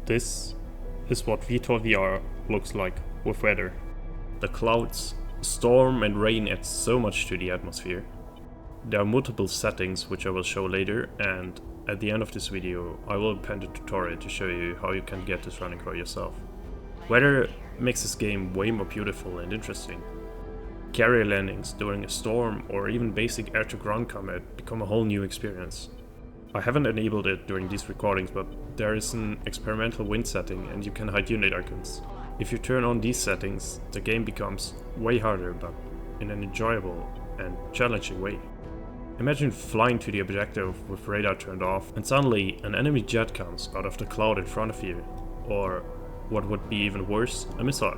This is what VTOL VR looks like with weather. The clouds, storm and rain add so much to the atmosphere. There are multiple settings which I will show later, and at the end of this video I will append a tutorial to show you how you can get this running for yourself. Weather makes this game way more beautiful and interesting. Carrier landings during a storm or even basic air-to-ground combat become a whole new experience. I haven't enabled it during these recordings, but there is an experimental wind setting and you can hide unit icons. If you turn on these settings, the game becomes way harder, but in an enjoyable and challenging way. Imagine flying to the objective with radar turned off and suddenly an enemy jet comes out of the cloud in front of you, or what would be even worse, a missile.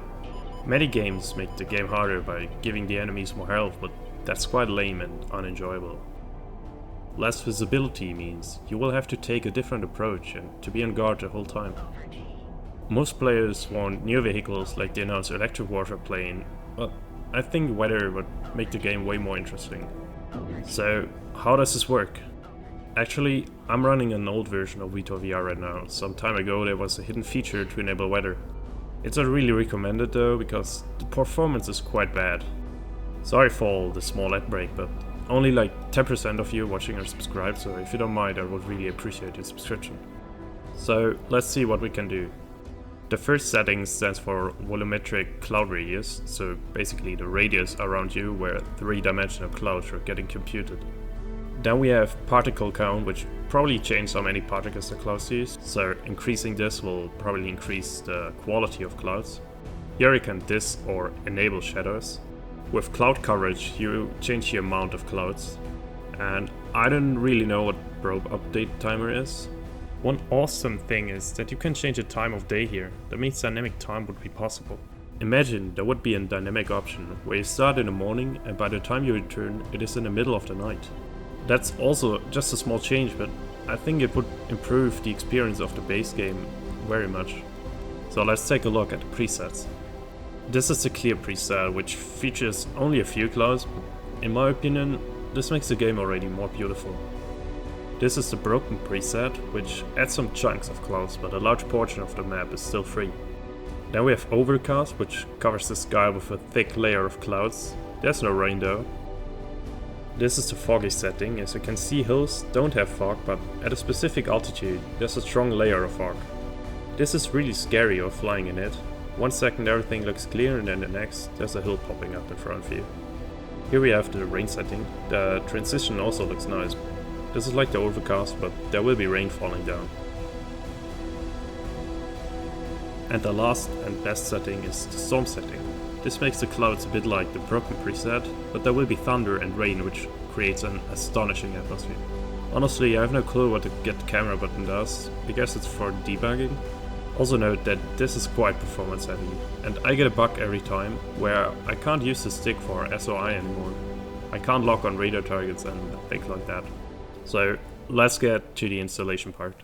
Many games make the game harder by giving the enemies more health, but that's quite lame and unenjoyable. Less visibility means you will have to take a different approach and to be on guard the whole time. Most players want new vehicles like the announced electric warfare plane, but I think weather would make the game way more interesting. So how does this work? Actually, I'm running an old version of VTOL VR right now. Some time ago there was a hidden feature to enable weather. It's not really recommended though, because the performance is quite bad. Sorry for all the small ad break, but only like 10% of you watching are subscribed, so if you don't mind I would really appreciate your subscription. So let's see what we can do. The first setting stands for volumetric cloud radius, so basically the radius around you where three-dimensional clouds are getting computed. Then we have particle count, which probably changes how many particles the cloud sees, so increasing this will probably increase the quality of clouds. Here you can dis or enable shadows. With cloud coverage you change the amount of clouds, and I don't really know what probe update timer is. One awesome thing is that you can change the time of day here. That means dynamic time would be possible. Imagine there would be a dynamic option where you start in the morning and by the time you return it is in the middle of the night. That's also just a small change, but I think it would improve the experience of the base game very much. So let's take a look at the presets. This is the clear preset, which features only a few clouds, but in my opinion this makes the game already more beautiful. This is the broken preset, which adds some chunks of clouds, but a large portion of the map is still free. Then we have overcast, which covers the sky with a thick layer of clouds. There's no rain though. This is the foggy setting. As you can see, hills don't have fog, but at a specific altitude there's a strong layer of fog. This is really scary while flying in it. 1 second everything looks clear and then the next there's a hill popping up in front of you. Here we have the rain setting. The transition also looks nice. This is like the overcast, but there will be rain falling down. And the last and best setting is the storm setting. This makes the clouds a bit like the broken preset, but there will be thunder and rain, which creates an astonishing atmosphere. Honestly, I have no clue what the get camera button does. I guess it's for debugging. Also note that this is quite performance heavy, and I get a bug every time where I can't use the stick for SOI anymore. I can't lock on radar targets and things like that. So let's get to the installation part.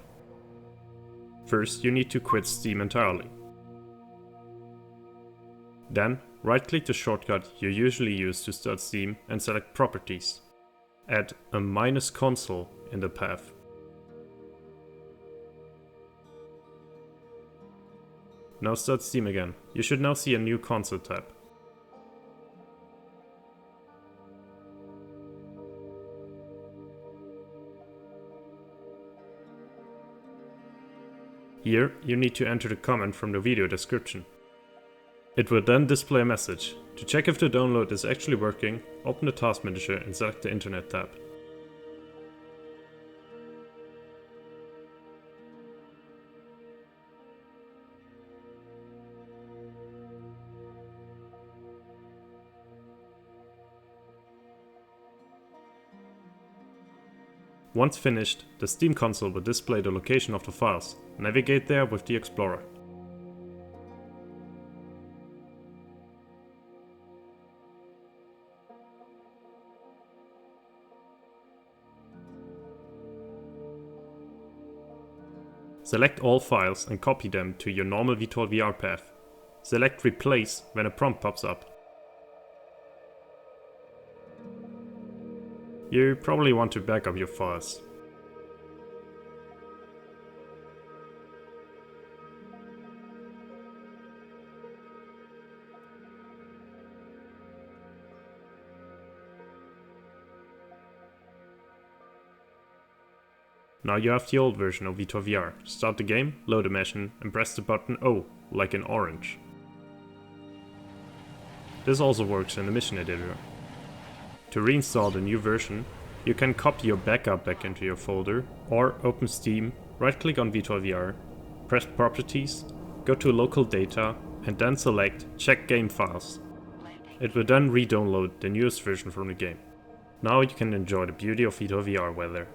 First you need to quit Steam entirely. Then right click the shortcut you usually use to start Steam and select Properties. Add a -console in the path. Now start Steam again. You should now see a new console tab. Here you need to enter the comment from the video description. It will then display a message. To check if the download is actually working, open the task manager and select the Internet tab. Once finished, the Steam console will display the location of the files. Navigate there with the Explorer. Select all files and copy them to your normal VTOL VR path. Select Replace when a prompt pops up. You probably want to back up your files. Now you have the old version of VTOL VR. Start the game, load a mission, and press the button O, like in orange. This also works in the mission editor. To reinstall the new version, you can copy your backup back into your folder, or open Steam, right-click on VTOL VR, press Properties, go to Local Data, and then select Check Game Files. It will then re-download the newest version from the game. Now you can enjoy the beauty of VTOL VR weather.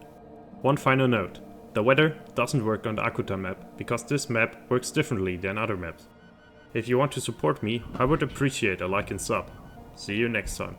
One final note, the weather doesn't work on the Akuta map, because this map works differently than other maps. If you want to support me, I would appreciate a like and sub. See you next time.